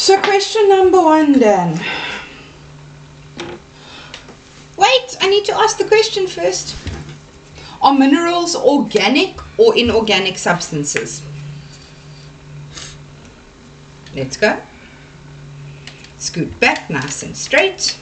So question number 1 then. Wait, I need to ask the question first. Are minerals organic or inorganic substances? Let's go. Scoot back nice and straight.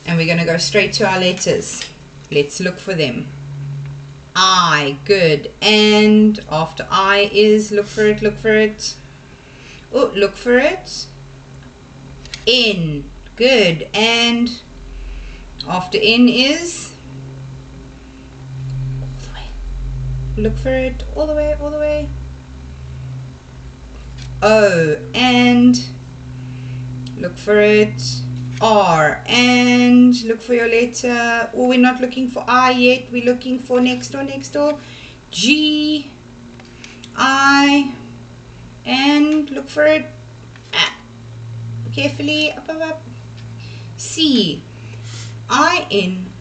And we're going to go straight to our letters. Let's look for them. I, good. And after I is, look for it, look for it. Oh, look for it. N, good. And after N is, all the way. Look for it, all the way, all the way. O, and look for it. R, and look for your letter. Oh, we're not looking for I yet. We're looking for next door, next door. G, I, and look for it. Carefully, up, up, up. C, I-N-O-R-G-I-C.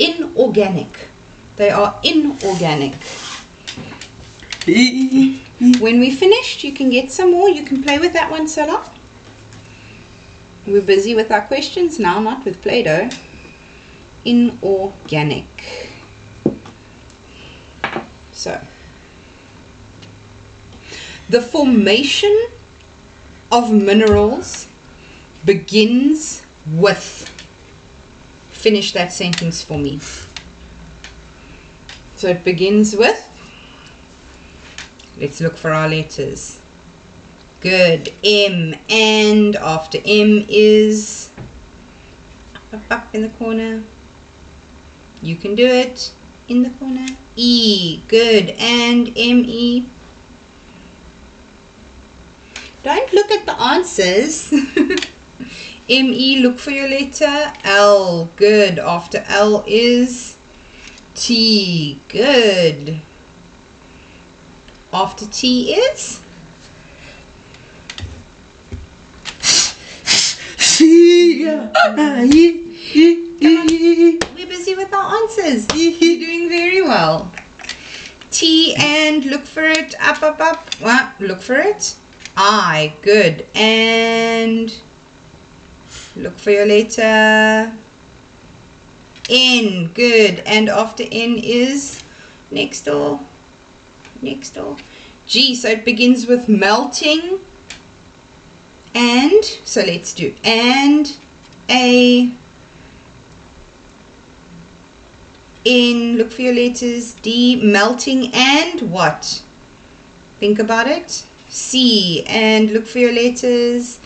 Inorganic. They are inorganic. When we finished, you can get some more. You can play with that one so long. We're busy with our questions now, not with Play-Doh. Inorganic. So, the formation of minerals begins with. Finish that sentence for me. So it begins with. Let's look for our letters. Good. M, and after M is up in the corner. You can do it in the corner. E, good. And M-E. Don't look at the answers. M-E, look for your letter. L, good. After L is T, good. After T is? Come on. We're busy with our answers. You're doing very well. T, and look for it. Up, up, up. Well, look for it. I, good. And look for your letter. N, good. And after N is next door. Next door. G, so it begins with melting. And, so let's do and, A, N, look for your letters, D, melting, and what? Think about it. C, and look for your letters,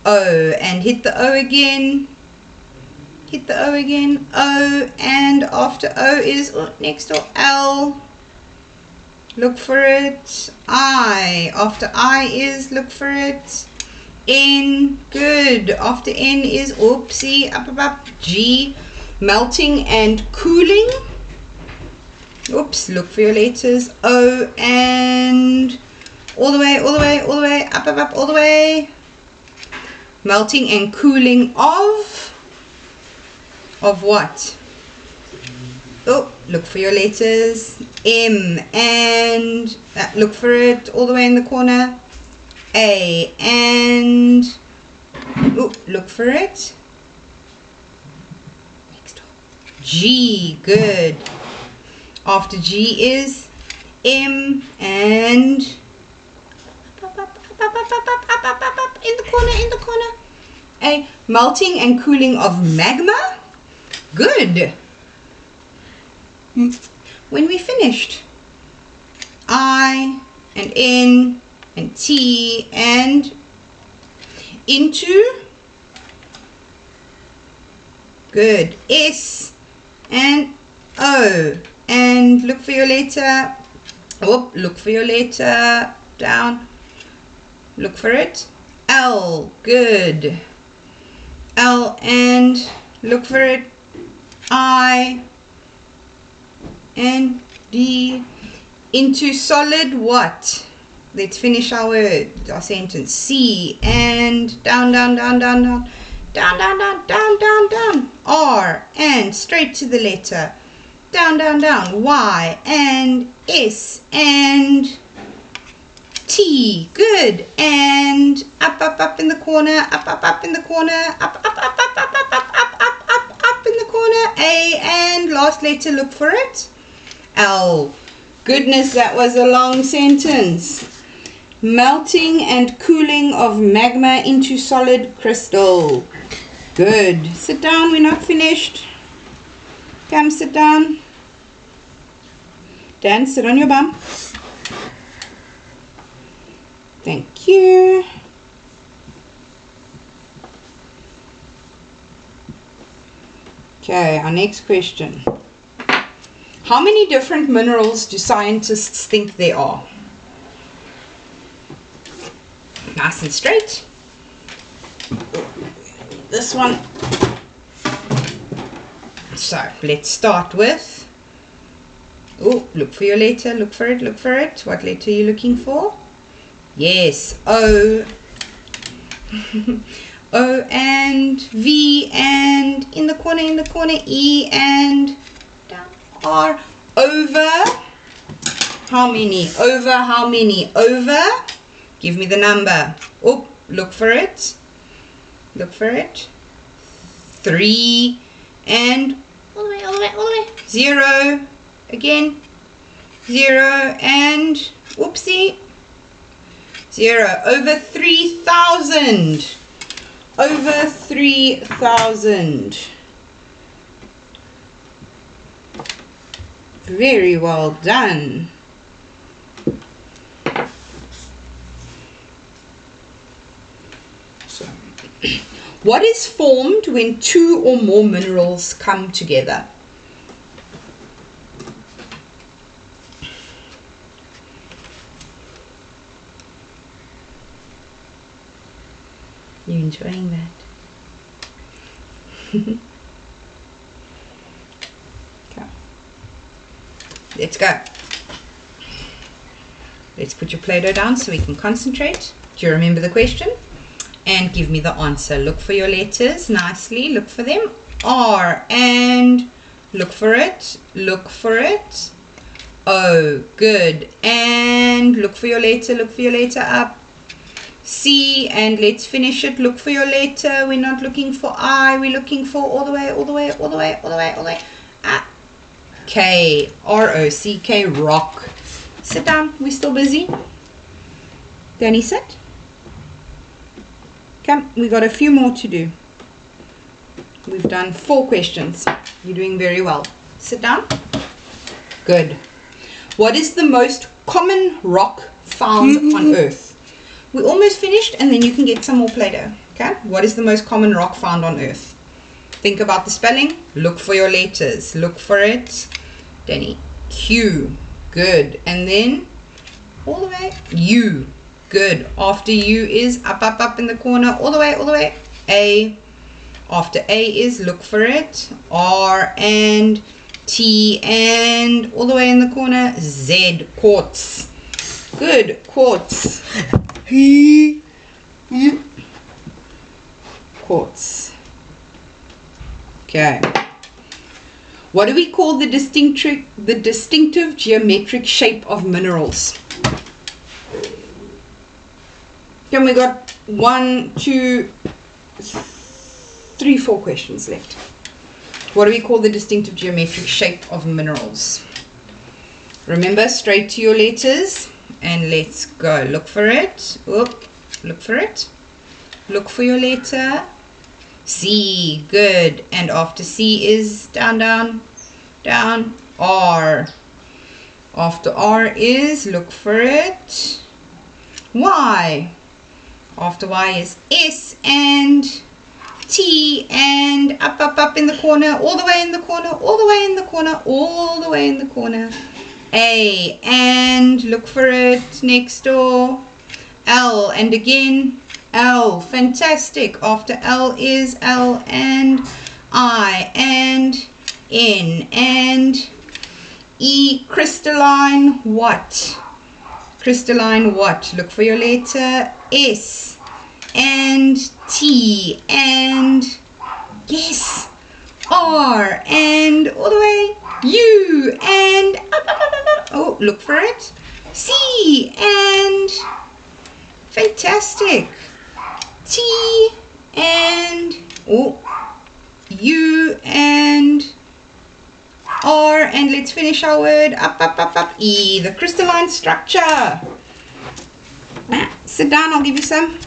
O, and hit the O again. Hit the O again. O, and after O is next door, L. Look for it. I, after I is, look for it. N, good. After N is, oopsie, up, up, up. G, melting and cooling. Oops, look for your letters. O, and all the way, all the way, all the way, up, up, up, all the way. Melting and cooling of what? Oh, look for your letters. M, and look for it all the way in the corner. A, and look for it. Next door. G, good. After G is M, and up, up, up, up, up, up, up, up, up, up, in the corner, in the corner. A, melting and cooling of magma. Good. When we finished, I and N and T and into, good, S and O, and look for your letter, look for your letter, down, look for it, L, good, L, and look for it, I and D, into solid what? Let's finish our sentence. C, and down, down, down, down, down, down, down, down, down, down, down. R, and straight to the letter. Down, down, down. Y, and S, and T, good, and up in the corner, up in the corner, up in the corner, A, and last letter, look for it, L. Goodness, that was a long sentence. Melting and cooling of magma into solid crystal. Good. Sit down, we're not finished. Come, sit down. Dan, sit on your bum. Thank you. Okay, our next question. How many different minerals do scientists think there are? Nice and straight. This one. So, let's start with, oh, look for your letter, look for it, look for it. What letter are you looking for? Yes, O. O and V, and in the corner, E, and down, R. Over. How many? Over how many? Over. Give me the number. Oh, look for it. Look for it. 3 and all the way, all the way, all the way. 0. Again. 0 and whoopsie. 0. Over 3,000. Over 3,000. Very well done. So, what is formed when 2 or more minerals come together? You enjoying that? Okay. Let's go. Let's put your Play-Doh down so we can concentrate. Do you remember the question? And give me the answer. Look for your letters nicely. Look for them. R, and look for it. Look for it. O, good. And look for your letter. Look for your letter up. C, and let's finish it. Look for your letter. We're not looking for I. We're looking for all the way, all the way, all the way, all the way, all the way. K, R-O-C-K, rock. Sit down. We're still busy. Danny, sit. Come, we got a few more to do. We've done 4 questions. You're doing very well. Sit down. Good. What is the most common rock found on Earth? We're almost finished, and then you can get some more Play-Doh. Okay? What is the most common rock found on Earth? Think about the spelling. Look for your letters. Look for it. Danny. Q. Good. And then all the way. U. Good. After U is up in the corner. All the way. A. After A is look for it. R and T and all the way in the corner. Z. Quartz. Good. Quartz. Quartz. Okay. What do we call the distinctive geometric shape of minerals? Then we got 1, 2, 3, 4 questions left. What do we call the distinctive geometric shape of minerals? Remember, straight to your letters, and let's go. Look for it. Oop. Look for it. Look for your letter. C. Good. And after C is down. R. After R is look for it. Y. After Y is S and T and up in the corner, all the way in the corner, all the way in the corner, all the way in the corner. A, and look for it next door. L, and again L. Fantastic. After L is L and I and N and E. Crystalline what? Crystalline what? Look for your letter. S and T and yes, R and all the way U and up. Oh, look for it. C and fantastic. T and U and R, and let's finish our word. Up, up, up, up. E, the crystalline structure. Sit down, I'll give you some.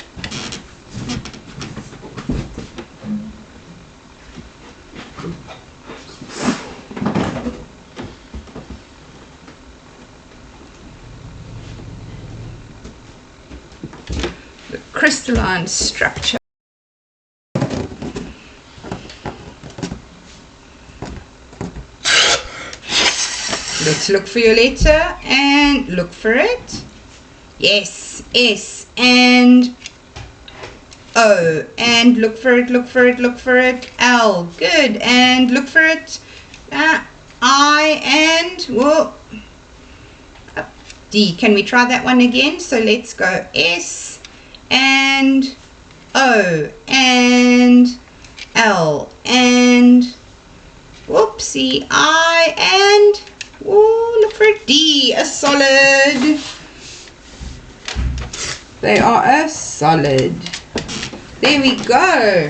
The crystalline structure. Let's look for your letter and look for it. Yes, S and O, and look for it, look for it, look for it. L, good, and look for it. I and whoa, D. Can we try that one again? So let's go S and O and L and whoopsie, I and look for a D, a solid. They are a solid. There we go.